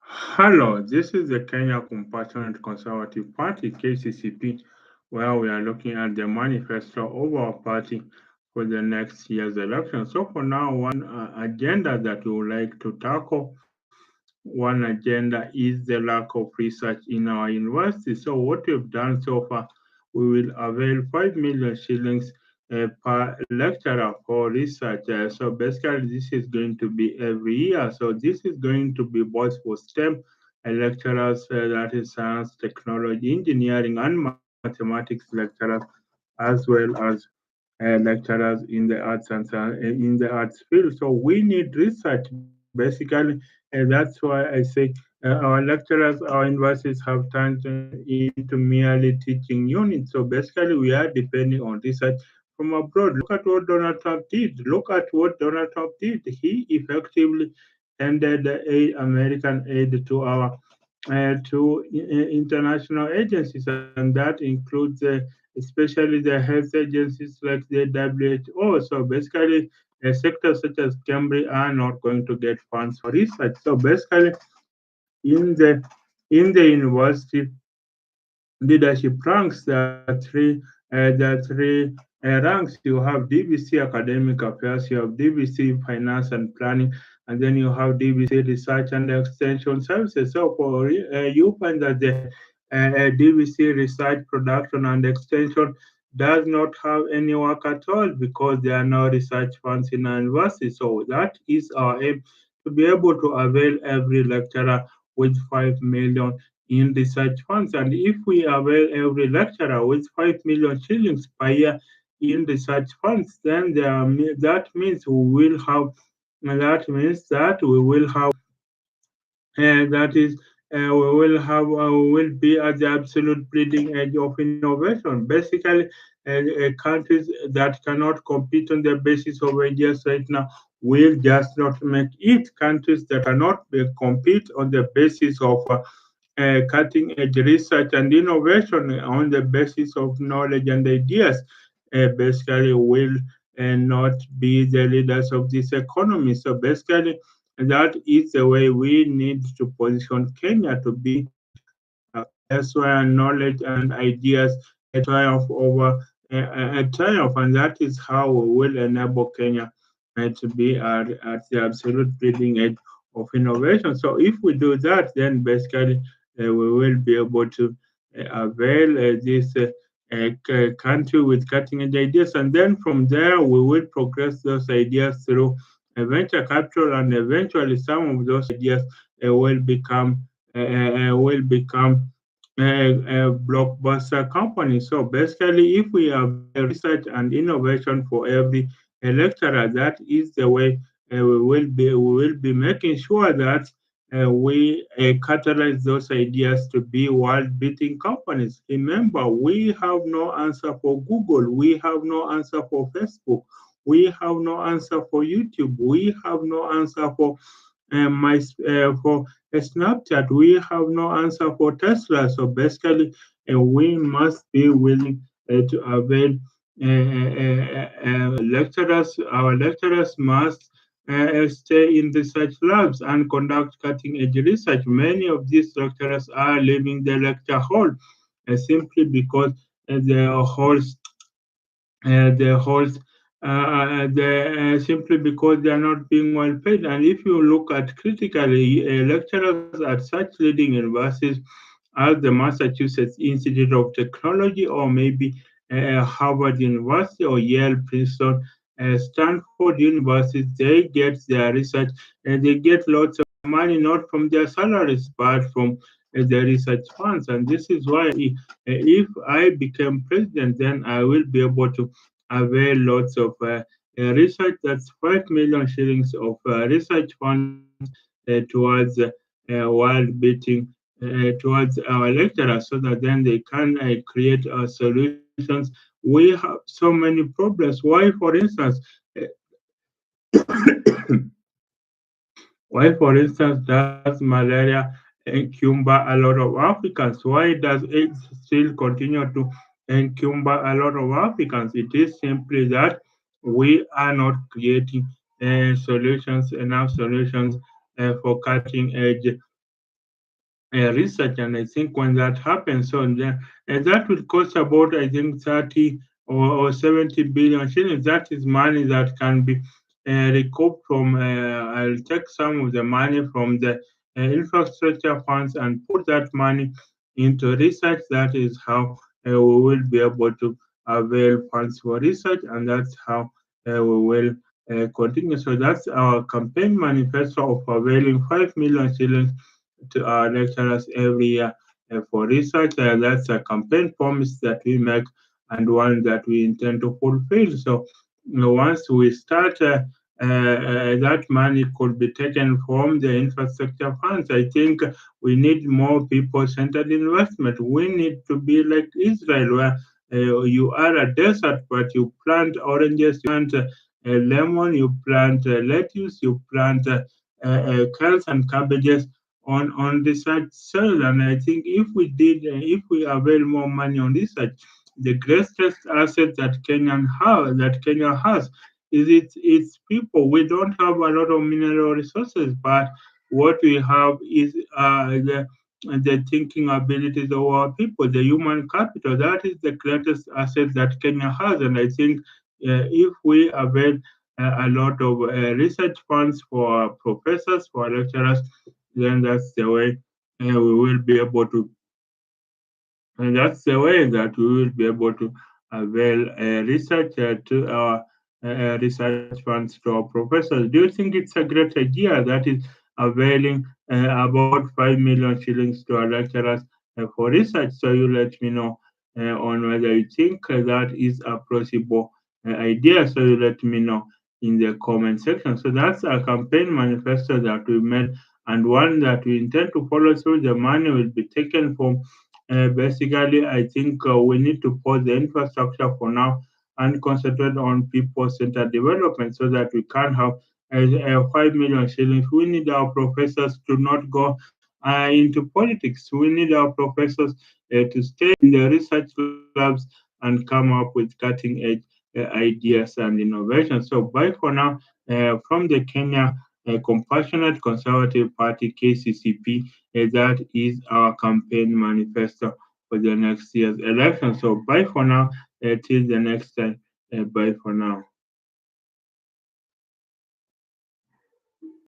Hello, this is the Kenya Compassionate Conservative Party (KCCP), where we are looking at the manifesto of our party for the next year's election. So, for now, one agenda that we would like to tackle, one agenda is the lack of research in our university. So, what we've done so far, we will avail 5 million shillings per lecturer for research. So, basically, this is going to be every year. So, this is going to be both for STEM lecturers, that is science, technology, engineering, and mathematics lecturers, as well as lecturers in the arts and in the arts field. So we need research basically, and that's why I say our lecturers, our universities have turned into merely teaching units. So basically, we are depending on research from abroad. Look at what Donald Trump did. Look at what Donald Trump did. He effectively ended the American aid to our international agencies, and that includes especially the health agencies like the WHO. So basically, sectors such as Cambridge are not going to get funds for research. So basically, in the university leadership ranks, there are three ranks. You have DVC Academic Affairs, you have DVC Finance and Planning, and then you have DVC Research and Extension Services. So you find that the DVC Research Production and Extension does not have any work at all because there are no research funds in our university. So that is our aim, to be able to avail every lecturer with 5 million in research funds. And if we avail every lecturer with 5 million shillings per year in research funds, then that means we will have that is we will be at the absolute bleeding edge of innovation. Basically, countries that cannot compete on the basis of ideas right now will just not make it. Countries that cannot compete on the basis of cutting edge research and innovation on the basis of knowledge and ideas basically will not be the leaders of this economy. So basically, that is the way we need to position Kenya to be a place where knowledge and ideas triumph over triumph, and that is how we will enable Kenya to be at the absolute bleeding edge of innovation. So if we do that, then basically we will be able to avail this country with cutting edge ideas, and then from there we will progress those ideas through venture capital, and eventually some of those ideas will become a blockbuster company. So basically, if we have research and innovation for every lecturer, that is the way we will be making sure that we catalyze those ideas to be world-beating companies. Remember, we have no answer for Google. We have no answer for Facebook. We have no answer for YouTube. We have no answer for Snapchat. We have no answer for Tesla. So basically, we must be willing to avail lecturers. Our lecturers must stay in research labs and conduct cutting edge research. Many of these lecturers are leaving the lecture hall simply because the halls the halls simply because they are not being well paid. And if you look at critically, lecturers at such leading universities as the Massachusetts Institute of Technology, or maybe Harvard University, or Yale, Princeton, Stanford universities, they get their research and they get lots of money not from their salaries but from the research funds. And this is why if I became president, then I will be able to avail lots of research. That's 5 million shillings of research funds towards world beating towards our lecturers, so that then they can create solutions. We have so many problems. Why, for instance, does malaria encumber a lot of Africans? Why does AIDS still continue to encumber a lot of Africans? It is simply that we are not creating enough solutions for cutting edge research. And I think when that happens, that will cost about, I think, 30 or 70 billion shillings. That is money that can be recouped from. I'll take some of the money from the infrastructure funds and put that money into research. That is how we will be able to avail funds for research, and that's how we will continue. So that's our campaign manifesto of availing 5 million shillings to our lecturers every year for research. That's a campaign promise that we make and one that we intend to fulfill. So once we start, that money could be taken from the infrastructure funds. I think we need more people-centered investment. We need to be like Israel, where you are a desert, but you plant oranges, you plant lemon, you plant lettuce, you plant kales and cabbages on research soil. And I think if we avail more money on research, the greatest asset that Kenya has is its people. We don't have a lot of mineral resources, but what we have is the thinking abilities of our people, the human capital. That is the greatest asset that Kenya has, and I think if we avail a lot of research funds for professors, for lecturers, then that's the way we will be able to, and that's the way that we will be able to avail research to our research funds to our professors. Do you think it's a great idea that is availing about 5 million shillings to our lecturers for research? So you let me know on whether you think that is a possible idea. So you let me know in the comment section. So that's a campaign manifesto that we made and one that we intend to follow through. The money will be taken from basically, I think we need to pause the infrastructure for now and concentrate on people-centered development so that we can have 5 million shillings. We need our professors to not go into politics. We need our professors to stay in the research labs and come up with cutting-edge ideas and innovation. So, bye for now from the Kenya Compassionate Conservative Party (KCCP). That is our campaign manifesto for the next year's election. So bye for now. Till the next time. Bye for now.